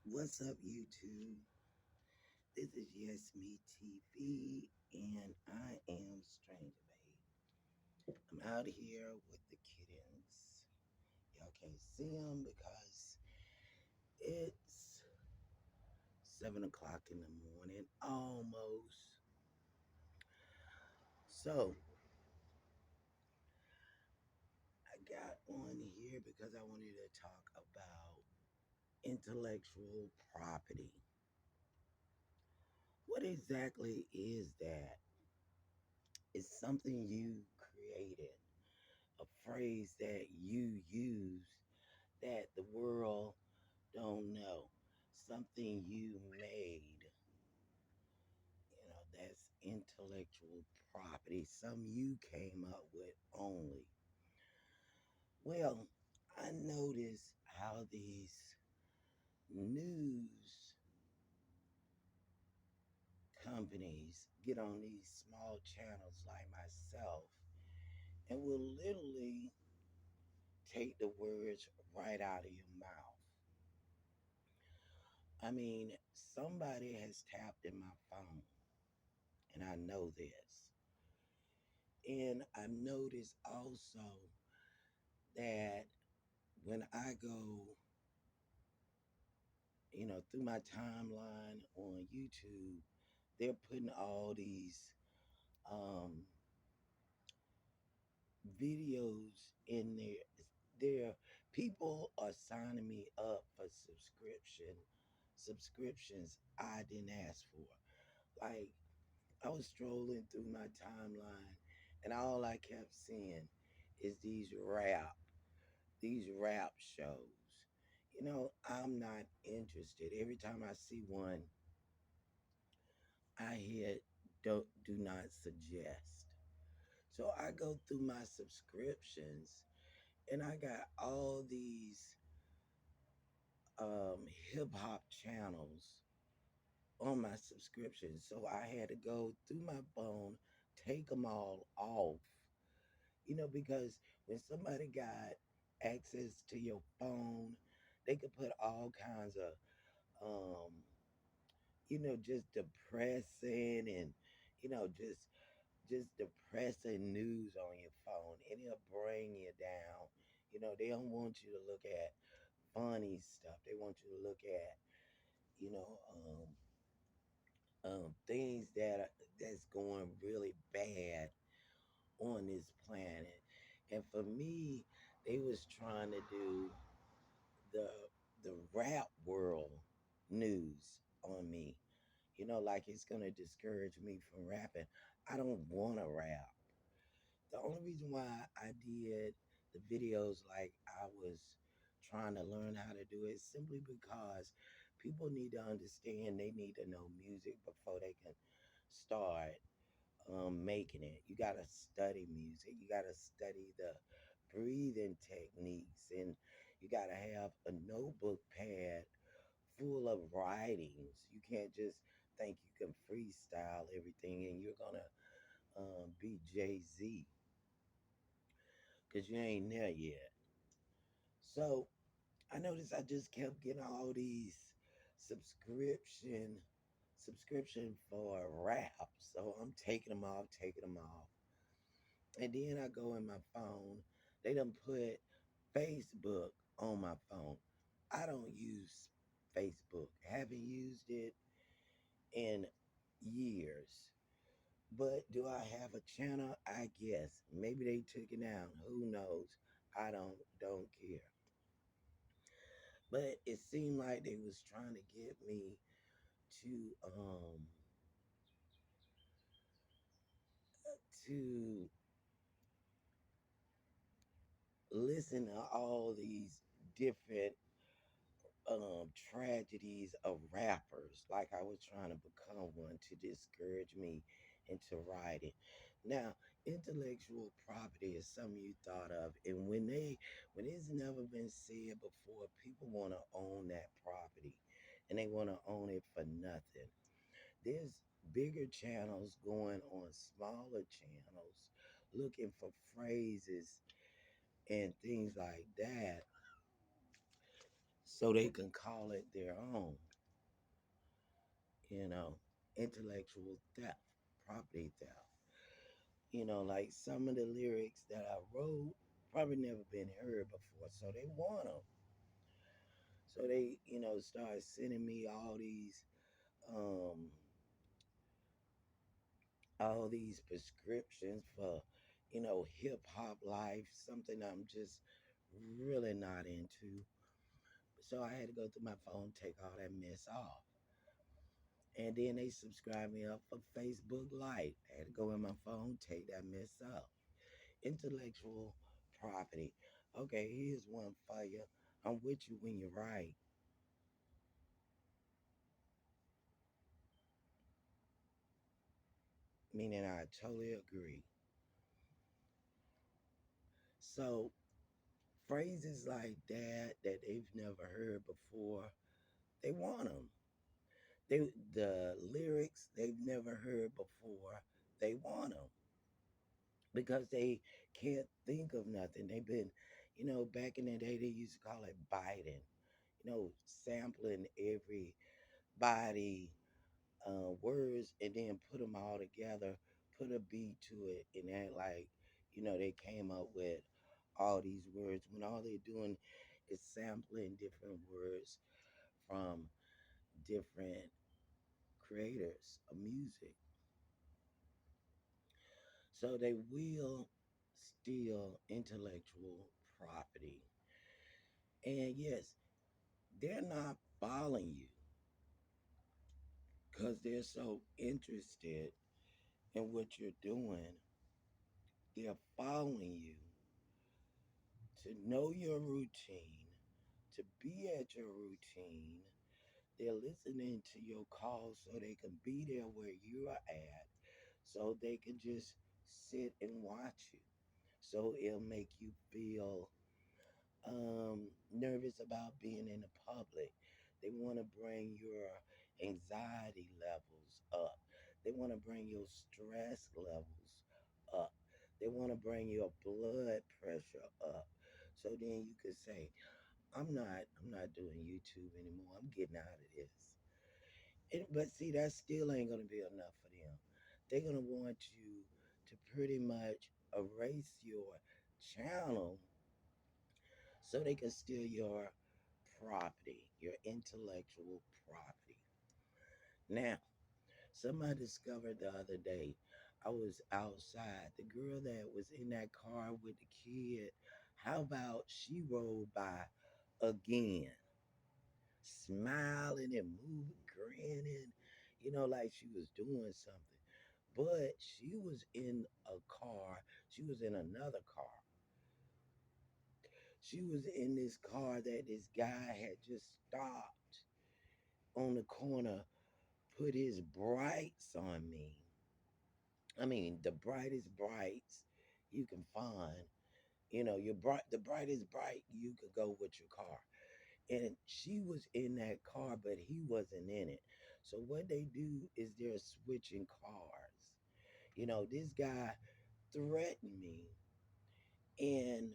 What's up, YouTube? This is Yes Me TV, and I am Stranger Babe. I'm out here with the kittens. Y'all can't see them because it's 7 o'clock in the morning, almost. So I got on here because I wanted to talk about intellectual property. What exactly is that? It's something you created, a phrase that you use that the world don't know, something you made, that's intellectual property, some you came up with only. Well, I notice how these news companies get on these small channels like myself and will literally take the words right out of your mouth. I mean, somebody has tapped in my phone, and I know this. And I've noticed also that when I go, through my timeline on YouTube, they're putting all these um, videos in there. People are signing me up for subscriptions I didn't ask for. Like, I was strolling through my timeline, and all I kept seeing is these rap shows. I'm not interested. Every time I see one, I hit do not suggest. So I go through my subscriptions, and I got all these hip hop channels on my subscription. So I had to go through my phone, take them all off. Because when somebody got access to your phone, they could put all kinds of um just depressing and just depressing news on your phone, and it'll bring you down. They don't want you to look at funny stuff. They want you to look at you know things that's going really bad on this planet. And for me, they was trying to do the the rap world news on me. Like it's gonna discourage me from rapping. I don't want to rap. The only reason why I did the videos like I was trying to learn how to do it simply because people need to understand they need to know music before they can start making it. You got to study music. You got to study the breathing techniques, and you got to have a notebook pad full of writings. You can't just think you can freestyle everything and you're gonna be Jay Z, because you ain't there yet. So I noticed I just kept getting all these subscription subscription for rap. So I'm taking them off. And then I go in my phone. They done put Facebook on my phone. I don't use Facebook. Haven't used it in years. But do I have a channel? I guess. Maybe they took it down. Who knows? I don't care. But it seemed like they was trying to get me to to listen to all these different tragedies of rappers, like I was trying to become one, to discourage me into writing. Now, intellectual property is something you thought of, and when it's never been said before, people want to own that property, and they want to own it for nothing. There's bigger channels going on smaller channels looking for phrases and things like that. so they can call it their own, you know, intellectual theft, property theft. Like some of the lyrics that I wrote probably never been heard before, so they want them. So they, start sending me um, all these prescriptions for, hip hop life, something I'm just really not into. So I had to go through my phone, take all that mess off. And then they subscribed me up for Facebook Lite. I had to go in my phone, take that mess up. Intellectual property. Okay, here's one for you. I'm with you when you're right, meaning I totally agree. So phrases like that they've never heard before, they want them. The lyrics they've never heard before, they want them because they can't think of nothing. They've been, back in the day they used to call it biting, sampling everybody words and then put them all together, put a beat to it, and act like they came up with all these words when all they're doing is sampling different words from different creators of music. So they will steal intellectual property. And yes, they're not following you because they're so interested in what you're doing. They're following you to know your routine, to be at your routine. They're listening to your calls so they can be there where you are at, so they can just sit and watch you. So it'll make you feel nervous about being in the public. They want to bring your anxiety levels up. They want to bring your stress levels up. They want to bring your blood pressure up. So then you could say, I'm not doing YouTube anymore. I'm getting out of this. But see, that still ain't gonna be enough for them. They're gonna want you to pretty much erase your channel so they can steal your property, your intellectual property. Now, somebody discovered the other day, I was outside. The girl that was in that car with the kid, how about she rolled by again, smiling and moving, grinning, like she was doing something. But she was in a car, she was in another car. She was in this car that this guy had just stopped on the corner, put his brights on me. I mean, the brightest brights you can find. The brightest bright you could go with your car. And she was in that car, but he wasn't in it. So what they do is they're switching cars. This guy threatened me in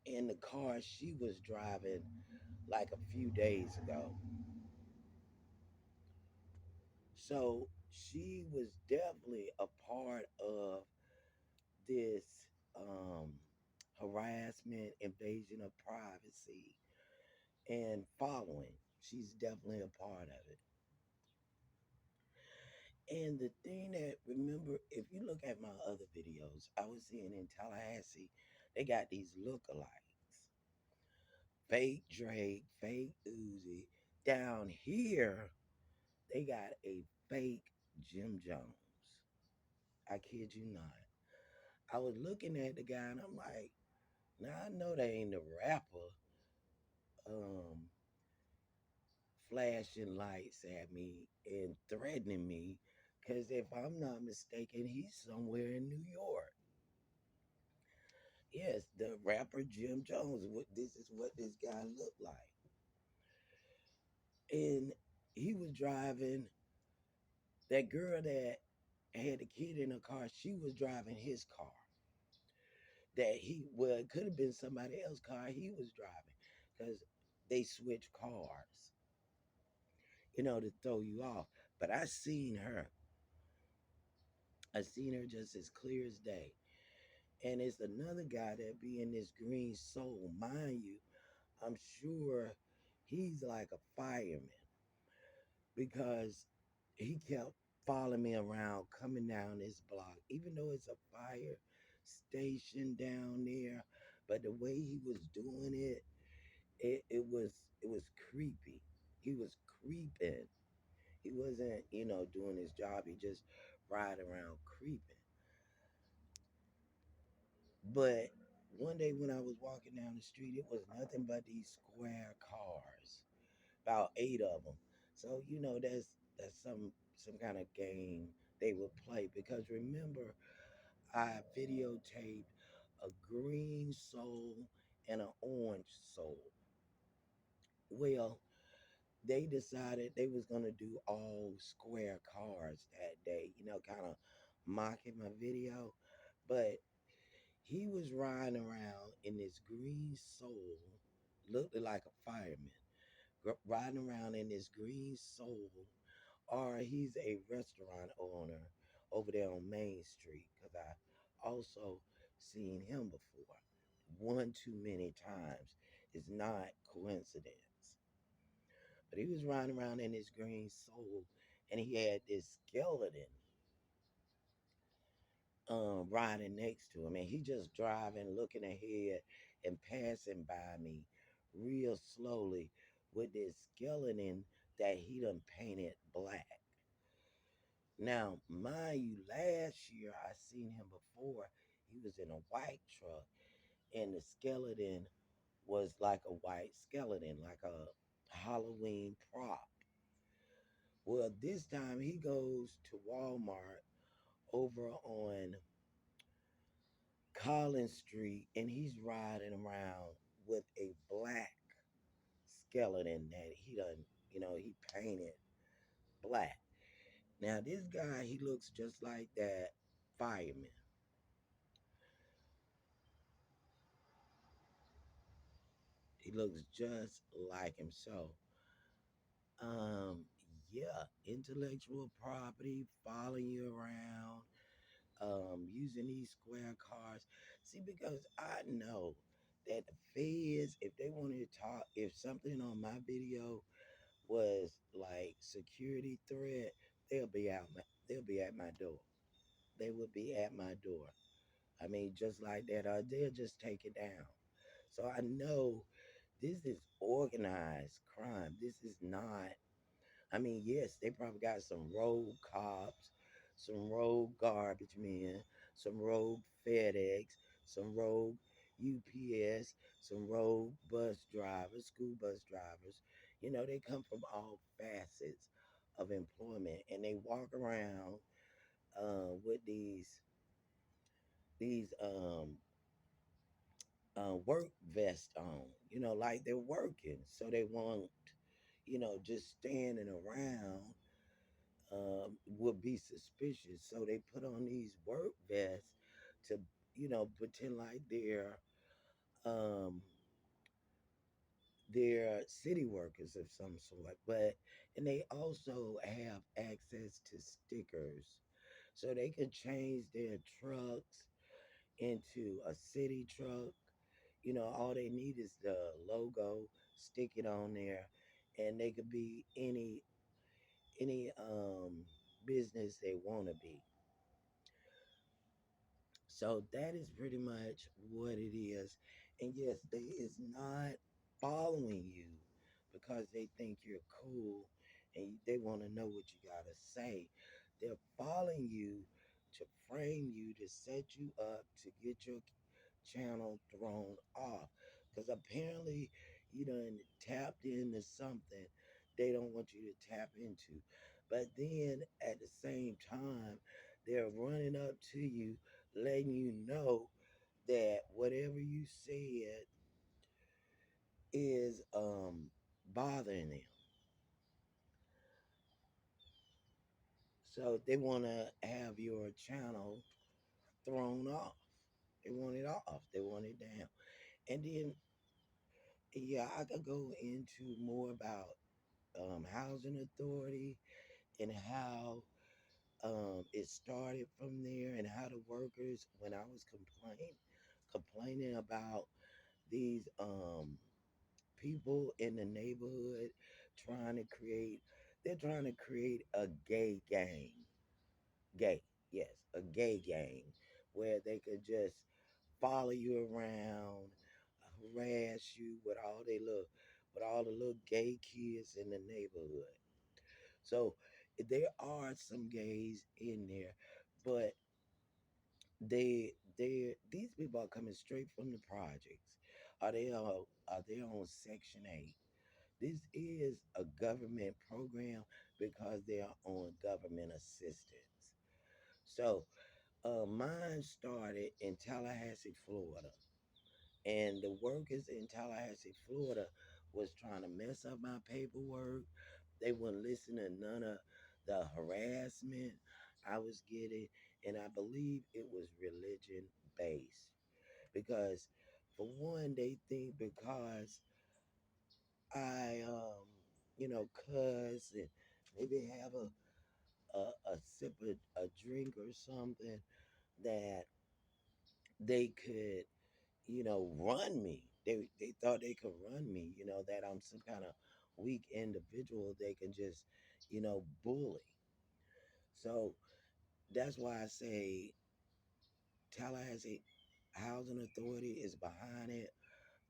the car she was driving like a few days ago. So she was definitely a part of this um, harassment, invasion of privacy, and following. She's definitely a part of it. And the thing that, remember, if you look at my other videos, I was seeing in Tallahassee, they got these lookalikes. Fake Drake, fake Uzi. Down here, they got a fake Jim Jones. I kid you not. I was looking at the guy and I'm like, now I know they ain't a rapper um, flashing lights at me and threatening me because if I'm not mistaken, he's somewhere in New York. Yes, the rapper Jim Jones. This is what this guy looked like. And he was driving that girl that had a kid in her car, she was driving his car. That he, well, it could have been somebody else's car he was driving. Because they switch cars, to throw you off. But I seen her just as clear as day. And it's another guy that be in this green soul, mind you. I'm sure he's like a fireman because he kept following me around, coming down this block, even though it's a fire station down there. But the way he was doing it, it was creepy. He was creeping. He wasn't, doing his job. He just ride around creeping. But one day when I was walking down the street, it was nothing but these square cars, about eight of them. So that's some kind of game they would play because remember I videotaped a green soul and an orange soul. Well, they decided they was gonna do all square cars that day, kind of mocking my video. But he was riding around in this green soul, looked like a fireman, riding around in this green soul, or he's a restaurant owner over there on Main Street, because I also seen him before. One too many times. It's not coincidence. But he was riding around in his green soul, and he had this skeleton riding next to him, and he just driving, looking ahead, and passing by me real slowly with this skeleton that he done painted black. Now, mind you, last year I seen him before. He was in a white truck, and the skeleton was like a white skeleton, like a Halloween prop. Well, this time he goes to Walmart over on Collins Street, and he's riding around with a black skeleton that he done, he painted black. Now, this guy, he looks just like that fireman. He looks just like him. So, um, yeah, intellectual property, following you around, using these square cars. See, because I know that the feds, if they wanted to talk, if something on my video was like security threat, they'll be at my door. They would be at my door. I mean, just like that, or they'll just take it down. So I know this is organized crime. This is not, I mean, yes, they probably got some rogue cops, some rogue garbage men, some rogue FedEx, some rogue UPS, some rogue bus drivers, school bus drivers. They come from all facets of employment, and they walk around with these work vest on, like they're working. So they won't, just standing around would be suspicious. So they put on these work vests to, pretend like um, they're city workers of some sort. But and they also have access to stickers, so they can change their trucks into a city truck. All they need is the logo, stick it on there, and they could be any business they want to be. So that is pretty much what it is. And yes, they is not following you because they think you're cool and they want to know what you got to say. They're following you to frame you, to set you up, to get your channel thrown off. Because apparently you done tapped into something they don't want you to tap into. But then at the same time, they're running up to you, letting you know that whatever you said is bothering them. So they want to have your channel thrown off. They want it off. They want it down. And then Yeah, I could go into more about housing authority and how it started from there and how the workers, when I was complaining about these people in the neighborhood trying to create, they're trying to create a gay gang, gay, yes, a gay gang where they could just follow you around, harass you with all the little gay kids in the neighborhood. So there are some gays in there, but these people are coming straight from the projects. Are they on Section 8? This is a government program because they are on government assistance. So mine started in Tallahassee, Florida, and the workers in Tallahassee, Florida, was trying to mess up my paperwork. They wouldn't listen to none of the harassment I was getting, and I believe it was religion based because, for one, they think because I, cuss and maybe have a sip of a drink or something that they could, run me. They thought they could run me, that I'm some kind of weak individual they can just, bully. So that's why I say Tallahassee Housing Authority is behind it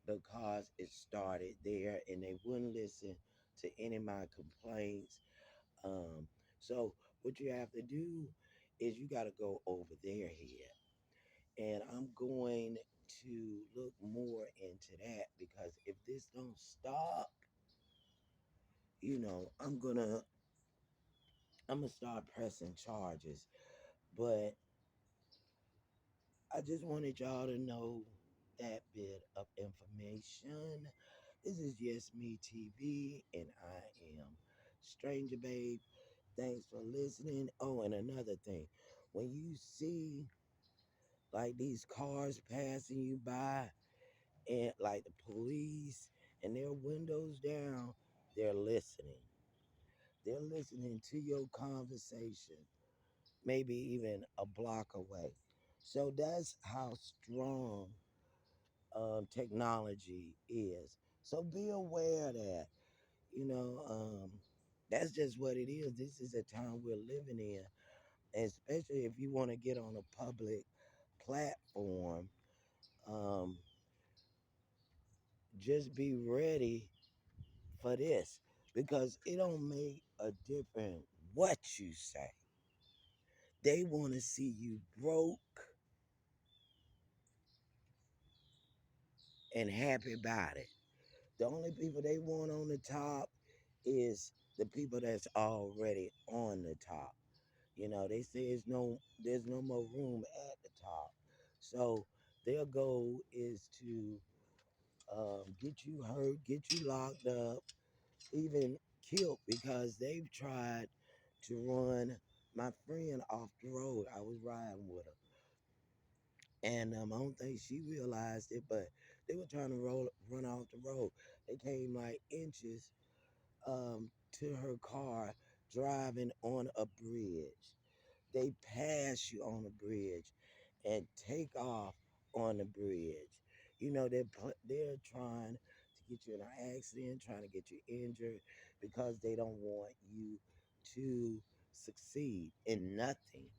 because it started there and they wouldn't listen to any of my complaints. Um, so what you have to do is you got to go over their head. And I'm going to look more into that because if this don't stop, I'm gonna start pressing charges. But I just wanted y'all to know that bit of information. This is Yes Me TV, and I am Stranger Babe. Thanks for listening. Oh, and another thing, when you see like these cars passing you by, and like the police, and their windows down, they're listening. They're listening to your conversation, maybe even a block away. So that's how strong technology is. So be aware of that. You know, um, that's just what it is. This is a time we're living in, especially if you want to get on a public platform. Um, just be ready for this because it don't make a difference what you say. They want to see you broke and happy about it. The only people they want on the top is the people that's already on the top. They say there's no more room at the top. So their goal is to get you hurt, get you locked up, even killed because they've tried to run my friend off the road. I was riding with her. And I don't think she realized it, but they were trying to run off the road. They came like inches to her car driving on a bridge. They pass you on a bridge and take off on the bridge. They're trying to get you in an accident, trying to get you injured because they don't want you to succeed in nothing.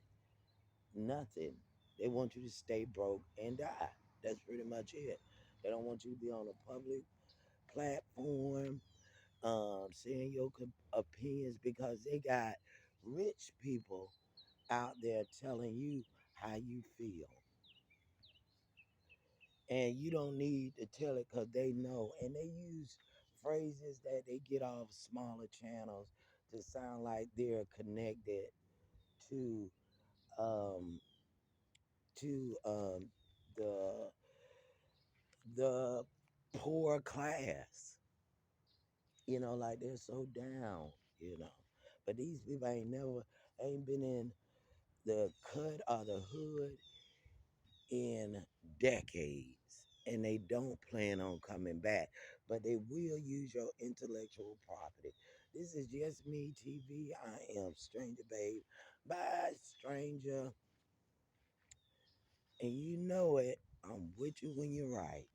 Nothing. They want you to stay broke and die. That's pretty much it. They don't want you to be on a public platform saying your opinions because they got rich people out there telling you how you feel. And you don't need to tell it because they know. And they use phrases that they get off smaller channels to sound like they're connected to um to the the poor class. Like they're so down, you know. But these people ain't been in the cut or the hood in decades, and they don't plan on coming back. but they will use your intellectual property. This is just me, TV. I am Stranger Babe by Stranger, and you know it. I'm with you when you're right.